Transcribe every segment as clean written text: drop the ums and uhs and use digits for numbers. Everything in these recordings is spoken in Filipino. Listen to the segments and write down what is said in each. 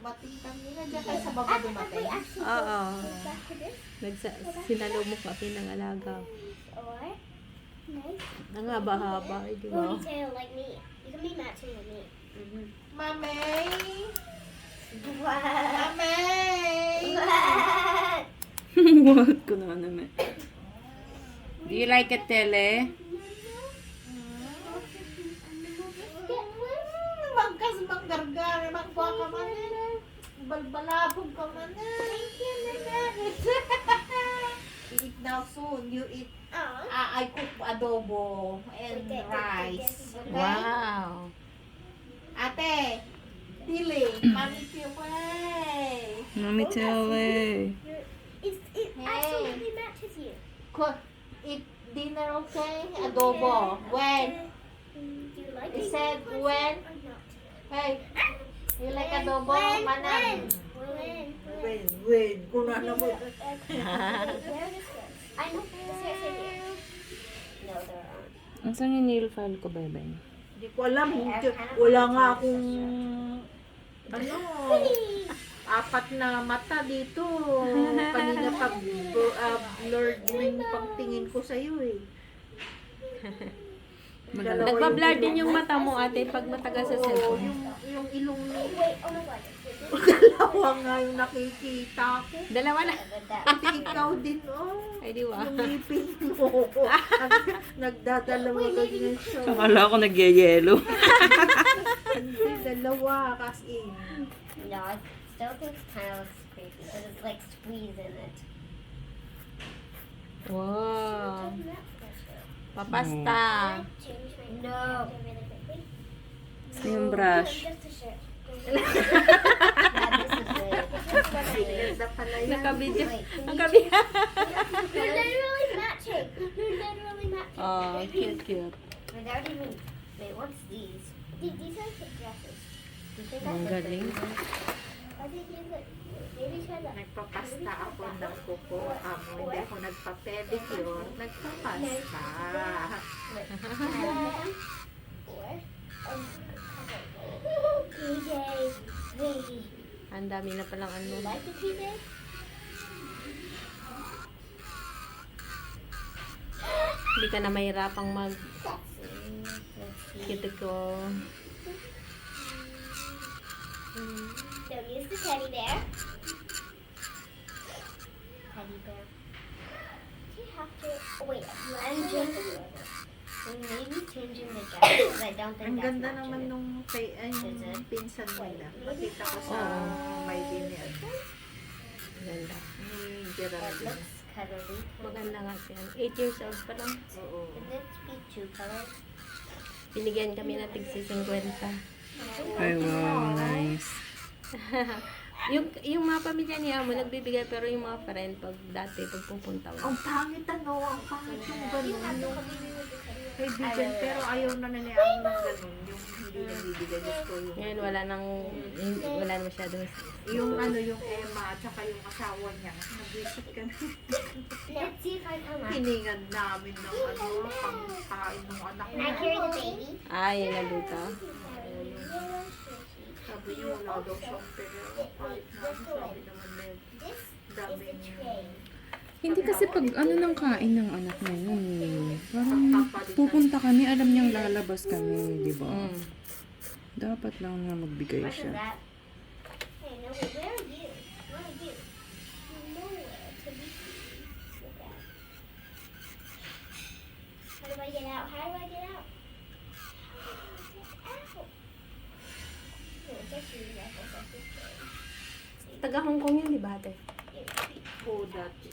dumating kami. Nandiyan kayo sa baba dumating. Oo. Sinalumok kami ng alaga. Ang haba-haba, di ba? Ponytail like me. You can be matching with me. Mamay! What? Mamay! What ko na naman. Do you like it, Tele? Magkas manggargar, magkuha ka man. Balbalabog ka man. Eat now soon. You eat. I cook adobo and rice. Okay? Wow. Ate, Dili, Mami Piway. Mami Tele. It absolutely matches you. Cook, eat dinner, okay? Adobo. When? Do you like He it? said when? Or not? Hey, you like adobo? Manang. When? Kung ano mo. Where are the stairs? I know. The stairs are here. No, there aren't. Ang saan yung nail file ko, bebe? Hindi ko alam. Wala nga akong ano, apat na mata dito. Kanina pag blurred yung pagtingin ko sa'yo eh. Nagpa-blur din yung mata mo, ate, pag matagal sa Oo, cellphone. yung ilong ni Wait, oh my god. dalawa nga yung nakikita ko. Dalawa na. Pati ikaw din, oh. Ay, di ba? Yung ngipin mo. Nagdadalawa ganyan siya. Akala ko nagyayelo. Hindi, dalawa kasi. No, I still think it kind of looks creepy because it's like squeezing it. Wow. Papasta. No. Yung brush. Just a shirt. Ganda pala yan. Nakabidyo. Wait, Ang kabi. They're literally matching. They're literally matching. Oh, cute. Without even. Wait, what's these? These are the dresses. Do you think Ang that's galing. I think these are. Maybe try that. Nagpapasta ako ng kuko. Hindi ako nagpa-pedicure. Nagpapasta. Four. PJ. Baby. Ang dami na palang ano. You like the PJ? Hindi ka na mahirapang Let's see. mag-cuticle. Don't use the teddy bear. Teddy bear. Do you have to? Oh, wait, I'm changing. Maybe changing the dress because I don't think Ang that's ganda matching naman it. nung yung pinsan nila. Nakita ko sa Oo. may dinian. Ganda. Ni It Geraldine. looks cuddly. Maganda nga siya. 8 years old pa lang. Oo. Could this be two colors? Binigyan kami na tigsi 50. Ay, wow, nice. yung mga pamilya niya mo nagbibigay pero yung mga friend pag dati pag pupunta ko. Ang pangit ano, ang pangit yung ganun. Yung kaibigan, pero ayaw na nila ng ganun. Yung hindi nabibigay gusto yung... Ngayon wala na masyadong Yung ano, yung Emma at saka yung asawa niya. Nag-visit kami. Let's see if I come out. Hiningan namin ng ano, pangkain ng anak Can I niya. carry the baby? yung nandito. Sabi niya wala daw siyang pera. Kahit na sabi naman nila. This Dami is the niya. tray. Hindi kasi pag ano ng kain ng anak niya yun eh. Parang pupunta kami, alam niyang lalabas kami, di ba? Mm. Dapat lang na magbigay What is siya. that? Hey, no, where are you? Where are you? Nowhere to be seen. Look out. How do I get out? How do I get out? How do I get out? No, it's actually that was like this tray. Taga Hong Kong yun, di ba ate? Oo, dati.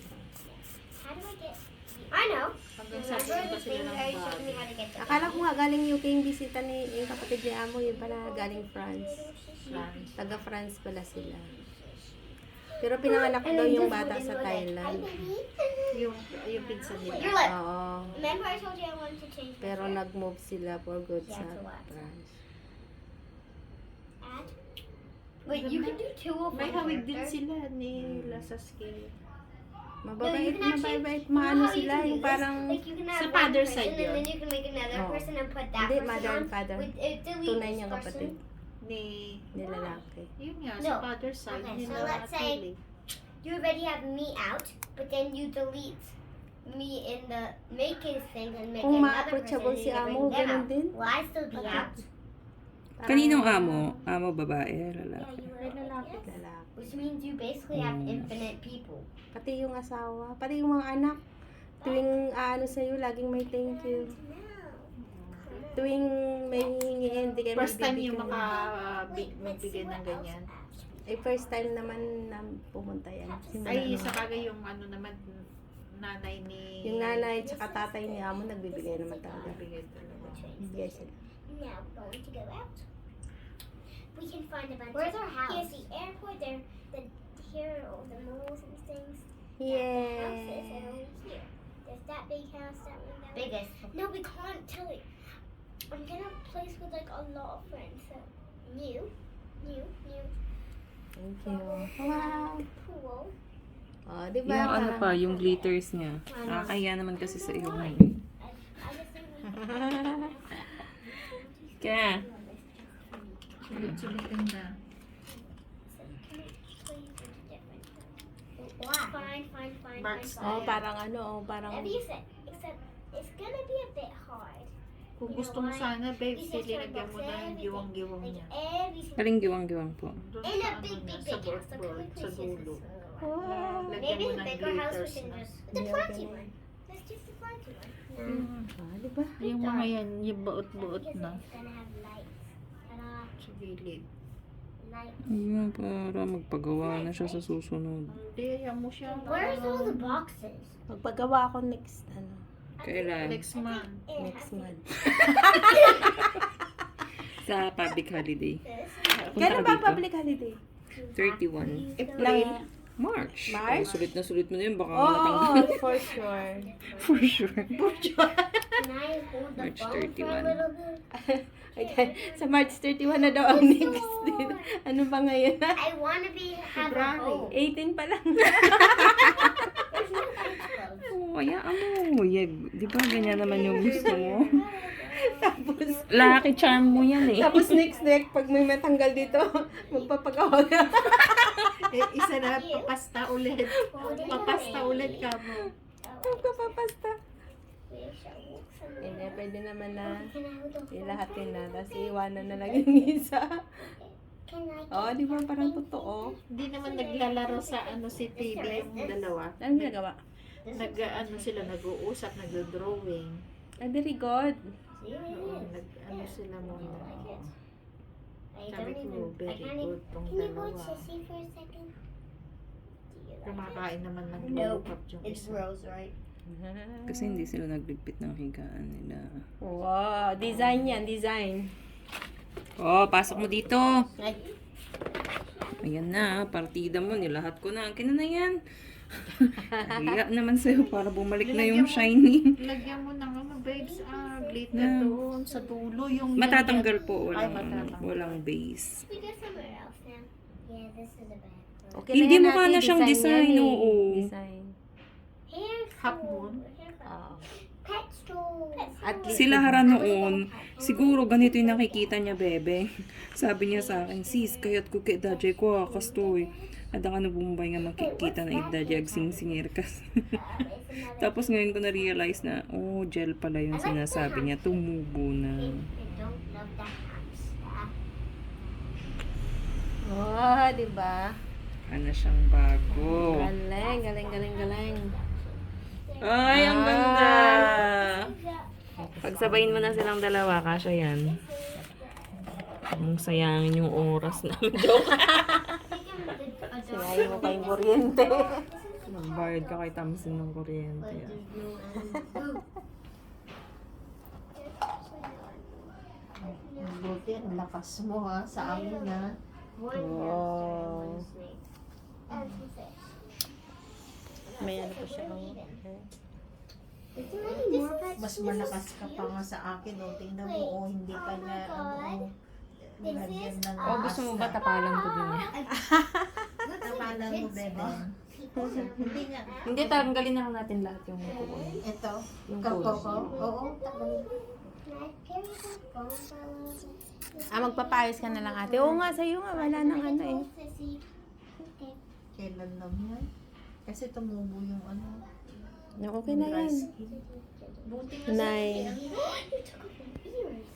How do I get? I know. Hanggang sa Remember ba the sila thing ng where you showed me bago? how to get the Akala ko nga galing UK yung bisita ni yung kapatid ni Amo, yun pala galing France. France. Taga France pala sila. Pero pinanganak daw yung bata sa Thailand. Yung pinsan nila. Your lip. Oo. Remember I told you I wanted to change my Pero shirt? nag-move sila for good Yeah, sa for what? France. Add. Wait, you can do two of May one hawig din character? sila nila sa scale. Mababait, can actually- mababait, You know maano how you sila, can do yung this? parang Like you can have sa one father person side and yun. then you can make another Oo. person and put that Hindi, person mother on. and father. With, delete tunay this niyang person. kapatid. Ni, Nilalaki. yun nga, No. sa father's side, Okay, so nila let's say- Tilly. You already have me out, but then you delete me in the making thing and make Kung another person ma-approachable and si you amo, bring them ganun out. din. Will I still be out? Kaninong amo? Amo babae, Yeah, lalaki. you Ay, were lalaki. yes. Lalaki. Which means you basically have Mm. infinite people. Pati yung asawa, pati yung mga anak. Tuwing ano sa'yo, laging may thank you. Tuwing may hihingiin, hindi kayo First time yung magbibigay. magbigay ng ganyan. Eh, first time naman na pumunta yan. Ay, sa bagay yung ano naman, nanay ni... Yung nanay tsaka tatay ni amo, nagbibigay naman talaga. Nagbigay talaga. Bigay sila. Now going to go out. We can find a bunch. Where's our house? Here's the airport. Here are all the malls and things. Houses and Yeah. over here. There's that big house, that one. That biggest. No, we can't tell it. I'm gonna place with like a lot of friends. So new. Thank you. Wow. Pool. Oh, di ba? Yung ano Parang- pa, yung glitters niya. Kaya naman kasi sa iyo. I just think we Kaya, Sulit-sulitin na. Fine. Marks Oh, parang ano, oh, parang... Except it's gonna be a bit hard. Kung gusto mo sana, babe, sililagyan mo na yung giwang-giwang Like niya. everything. kaling giwang-giwang po. Doon In sa a ano big, niya, big, sa big house. So can we board, sa please use dulo. this? Wow. Lagyan Maybe mo the ng bigger house we glitters can na. just the Yeah, flashy ganun. one. Let's just the flashy one. Ah, di ba? Yung mga yan, yung baot-baot Because na. it's gonna have lights. Ta-da! Sa gilid. Lights. Ayun, para magpagawa na siya sa susunod. Hindi, yan mo siya. Where's all the boxes? Magpagawa ako next, ano, Kailan? Next month. next month. Sa public holiday. Punta Kailan ka ba dito? public holiday? 31. Ng March. March? Ay, sulit na yun. Baka Oo, matanggal. for sure. For sure. Can I hold the March phone for a 31. little bit? Okay. Sa March 31 na daw ang next din. Ano ba ngayon? I wanna have a February. home. 18 pa lang. There's no clothes. Oo, hayaan mo. Yeah, di ba ganyan naman yung gusto mo? Tapos, Lucky charm mo yan eh. tapos next, pag may matanggal dito, magpapagawa ka. Isa na, papasta ulit. Papasta ulit ka mo. Magpapapasta. Hindi, pwede naman na ilahatin na. Tapos iiwanan na lang yung isa. Oo, di ba? Parang totoo. Hindi naman naglalaro sa ano si TV yung dalawa. Anong ginagawa? Ano sila, nag-uusap, nag-drawing. Ah, very good. Nag-ano sila muna. I Sabi don't ko, even. I very can't good even. tong Can you go dalawa. sissy for a second? Kumakain naman ng No, lollipop yung It's isa. Rose, right? Kasi hindi sila nagligpit ng higaan nila. Wow, design yan, design. Oh, pasok mo dito. Ay, Ayan na, partida mo. Nilahat ko na. Akin na yan. Hiya naman sa'yo para bumalik na yung shiny. Lagyan mo ng ano, babes, glitter Na. doon sa dulo. Yung Matatanggal po. Ay, Walang, matatanggal. walang base. We go somewhere else now. Yeah, this is a bad one. okay Hindi yan mukha natin, na siyang design, yan eh. oo. Design. Hair Half store. moon. Oo. Pet store. At least- Sila Hara noon, siguro ganito yung nakikita niya, bebe. Sabi niya sa akin, sis, kaya't ko kay dadya ko, kastoy. Ada ka na bumabay nga makikita na idadya sing-singir ka. Tapos ngayon ko na-realize na, oh, gel pala yung sinasabi niya, tumubo na. I don't love that hamster. Oh, di ba? Ano siyang bago. Galing, galing, galing, galing. Ay, ang ganda! Ah. Pagsabayin mo na silang dalawa, kasya yan. Kung sayangin yung oras na. Joke. Sinayin mo pa yung kuryente. Magbayad ka kay Tamsin ng kuryente. Buti, ang lakas mo ha, sa amin na. Wow. May ano pa siya. Mas malakas ka pa nga sa akin, oh. Tingnan mo, oh, hindi pa niya, ano, nilagyan ng Oh, gusto mo ba tapalan ko din yan? Tapalan mo, bebe. Hindi nga. Hindi, tanggalin na lang natin lahat yung kukunin. Ito, Yung kapoko. codes. Oo, tagal. Can I carry the phone for a little bit? Magpapayos ka na lang ate. Oo nga, sa'yo nga. Wala nang ano eh. Sissy. Okay. Kailan lang yan? Kasi tumubo yung ano. Okay na dry yan. skin. Buti nga Nay. sa You took off your ears.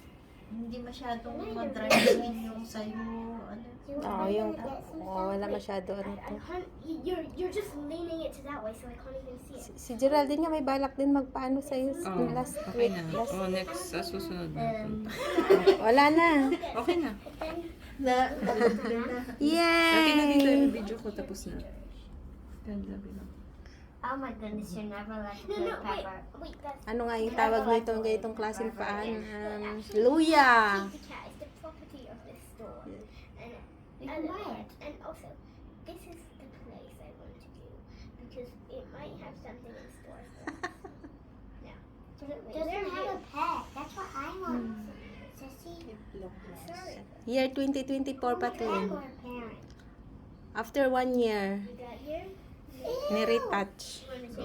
hindi masyadong ma-dry skin yung sa'yo. Ano. Oo, yung... wala masyado ano to. You're just leaning it to that way, so I can't even see it. Si Geraldine nga may balak din magpaano sa'yo Oh, last okay week. na. Oh, next sa susunod na. Wala na. Okay na. Then Na. Okay na dito yung Yay! video ko, tapos na. Ganda bilang. oh my goodness, you're never allowed to play Pepper. Wait, that's Ano nga yung tawag nito ng ganitong klaseng paan? Luya! the cat is the property of this store. And and also, this is the place I want to do because it might have something in store for us. Yeah. Doesn't have a pet. That's what I want. Sissy. Sorry. Year 2024 pa to. Pet or a parent? After 1 year, You got here? ni-retouch.